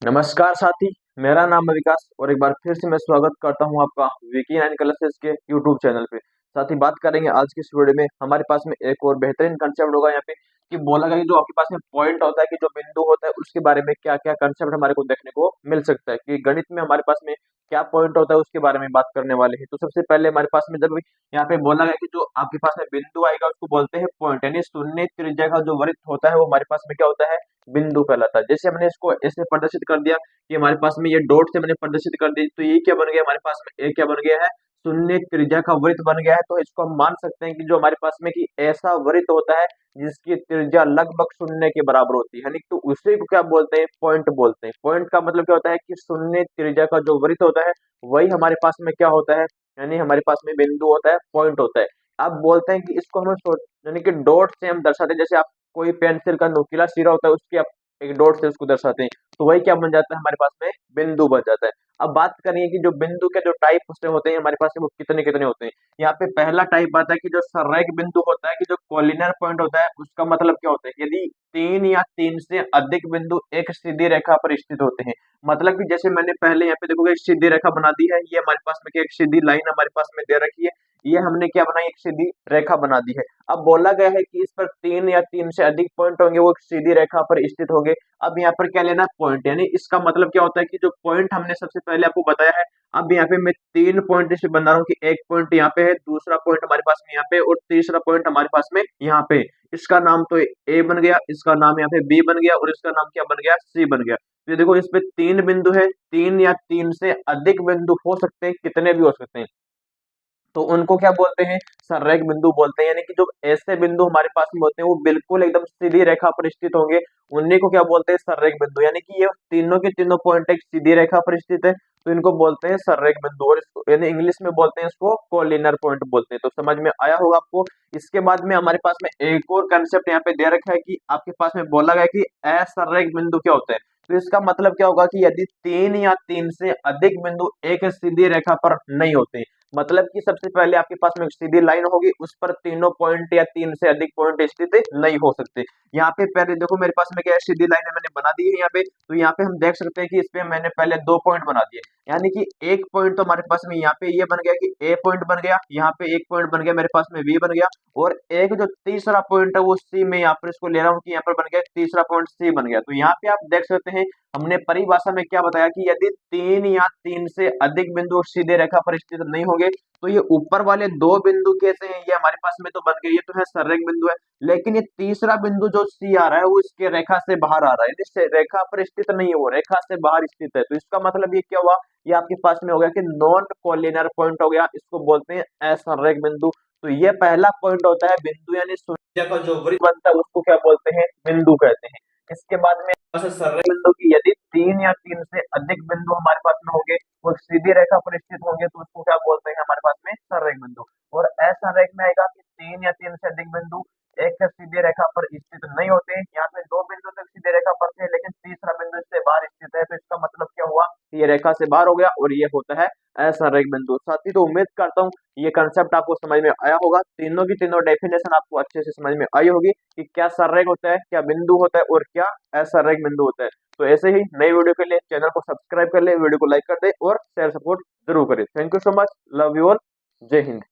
नमस्कार साथी, मेरा नाम है विकास और एक बार फिर से मैं स्वागत करता हूं आपका विकी नाइन क्लासेस के यूट्यूब चैनल पे। साथी बात करेंगे आज की इस वीडियो में हमारे पास में एक और बेहतरीन कंसेप्ट होगा यहाँ पे कि बोला गया कि जो आपके पास में पॉइंट होता है कि जो बिंदु होता है उसके बारे में क्या-क्या कंसेप्ट हमारे को देखने को मिल सकता है कि गणित में हमारे पास में क्या पॉइंट होता है उसके बारे में बात करने वाले हैं। तो सबसे पहले हमारे पास में जब यहाँ पे बोला गया कि जो आपके पास में बिंदु आएगा उसको बोलते हैं पॉइंट, यानी शून्य त्रिज्या का जो वृत्त होता है वो हमारे पास में क्या होता है, बिंदु कहलाता है। जैसे हमने इसको ऐसे प्रदर्शित कर दिया कि हमारे पास में ये डॉट से मैंने प्रदर्शित कर दी, तो ये क्या बन गया हमारे पास में, ये क्या बन गया है, शून्य त्रिज्या का वृत्त बन गया है। तो इसको हम मान सकते हैं कि जो हमारे पास में कि ऐसा वृत्त होता है जिसकी त्रिज्या लगभग शून्य के बराबर होती है, यानी तो उसी को क्या बोलते हैं, पॉइंट बोलते हैं। पॉइंट का मतलब क्या होता है कि शून्य त्रिज्या का जो वृत्त होता है वही हमारे पास में क्या होता है, यानी हमारे पास में बिंदु होता है, पॉइंट होता है। अब बोलते हैं कि इसको हम यानी कि डॉट से हम दर्शाते हैं, जैसे आप कोई पेंसिल का नुकीला सिरा होता है उसकी आप एक डॉट से उसको दर्शाते हैं, तो वही क्या बन जाता है हमारे पास में, बिंदु बन जाता है। अब बात करेंगे कि जो बिंदु के जो टाइप उससे होते हैं हमारे पास में वो कितने कितने होते हैं। यहाँ पे पहला टाइप आता है कि जो सररेख बिंदु होता है, कि जो कॉलिनर पॉइंट होता है, उसका मतलब क्या होता है, यदि तीन या तीन से अधिक बिंदु एक सीधी रेखा पर स्थित होते हैं। मतलब कि जैसे मैंने पहले यहाँ पे देखोगे एक सीधी रेखा बना दी है, ये हमारे पास में क्या एक सीधी लाइन हमारे पास में दे रखी है, ये हमने क्या बनाई, एक सीधी रेखा बना दी है। अब बोला गया है कि इस पर तीन या तीन से अधिक पॉइंट होंगे, वो एक सीधी रेखा पर स्थित होंगे। अब यहाँ पर क्या लेना, पॉइंट, यानी इसका मतलब क्या होता है कि जो पॉइंट हमने सबसे पहले आपको बताया है, अब यहाँ पे मैं तीन पॉइंट इसे बना रहा हूँ कि एक पॉइंट यहाँ पे है, दूसरा पॉइंट हमारे पास में यहाँ पे, और तीसरा पॉइंट हमारे पास में यहाँ पे। इसका नाम तो ए बन गया, इसका नाम यहाँ पे बी बन गया, और इसका नाम क्या बन गया, सी बन गया। तो ये देखो इस पे तीन बिंदु है, तीन या तीन से अधिक बिंदु हो सकते हैं, कितने भी हो सकते हैं, तो उनको क्या बोलते हैं, सररेख बिंदु बोलते हैं। यानी कि जो ऐसे बिंदु हमारे पास में होते हैं वो बिल्कुल एकदम सीधी रेखा पर स्थित होंगे, उन्हीं को क्या बोलते हैं, सररेख बिंदु। यानी कि ये तीनों के तीनों पॉइंट एक सीधी रेखा पर स्थित है, तो इनको बोलते हैं सररेख बिंदु, और इसको यानी इंग्लिश में बोलते हैं इसको कोलिनर पॉइंट बोलते हैं। तो समझ में आया होगा आपको। इसके बाद में हमारे पास में एक और कंसेप्ट यहाँ पे दे रखा है कि आपके पास में बोला गया कि असररेख बिंदु क्या होता है। तो इसका मतलब क्या होगा कि यदि तीन या तीन से अधिक बिंदु एक सीधी रेखा पर नहीं होते, मतलब कि सबसे पहले आपके पास में एक सीधी लाइन होगी, उस पर तीनों पॉइंट या तीन से अधिक पॉइंट स्थित नहीं हो सकते। यहाँ पे पहले देखो मेरे पास में क्या है, सीधी लाइन है मैंने बना दी है यहाँ पे, तो यहाँ पे हम देख सकते हैं कि इस पे मैंने पहले दो पॉइंट बना दिए, यानी कि एक पॉइंट तो हमारे पास में यहाँ पे ये बन गया कि ए पॉइंट बन गया, यहाँ पे एक पॉइंट बन गया मेरे पास में बी बन गया, और एक जो तीसरा पॉइंट है वो सी में यहाँ पर इसको ले रहा हूँ कि यहाँ पर बन गया तीसरा पॉइंट सी बन गया। तो यहाँ पे आप देख सकते हैं हमने परिभाषा में क्या बताया कि यदि तीन या तीन से अधिक बिंदु सीधे रेखा पर स्थित नहीं होंगे, तो ये ऊपर वाले दो बिंदु कैसे हैं, ये हमारे पास में तो बन गए, ये तो है सररेख बिंदु है, लेकिन ये तीसरा बिंदु जो सी आ रहा है वो इसके रेखा से बाहर आ रहा है, यानी रेखा पर स्थित नहीं है, वो रेखा से बाहर स्थित है। तो इसका मतलब ये क्या हुआ, ये आपके पास में हो गया कि नॉन कोलिनियर पॉइंट हो गया, इसको बोलते हैं असररेख बिंदु। तो ये पहला पॉइंट होता है बिंदु, यानी शून्य का जो वृत्त बनता है उसको क्या बोलते हैं, बिंदु कहते हैं। इसके बाद में सररेख बिंदु की यदि तीन या तीन से अधिक बिंदु हमारे पास में होंगे, वो एक सीधी रेखा पर स्थित होंगे, तो उसको क्या बोलते हैं हमारे पास में, सररेख बिंदु। और असररेख में आएगा कि तीन या तीन से अधिक बिंदु एक सीधी रेखा पर स्थित नहीं होते, यहाँ पे दो बिंदु तक सीधी रेखा पर थे लेकिन तीसरा बिंदु इससे बाहर स्थित है, तो इसका मतलब क्या हुआ, ये रेखा से बाहर हो गया, और ये होता है असररेख बिंदु। साथी तो उम्मीद करता हूँ ये कंसेप्ट आपको समझ में आया होगा, तीनों की तीनों डेफिनेशन आपको अच्छे से समझ में आई होगी कि क्या सररेख होता है, क्या बिंदु होता है, और क्या असररेख बिंदु होता है। तो ऐसे ही नई वीडियो के लिए चैनल को सब्सक्राइब कर ले, वीडियो को लाइक कर दे और शेयर सपोर्ट जरूर करें। Thank you so much, love you all, जय हिंद।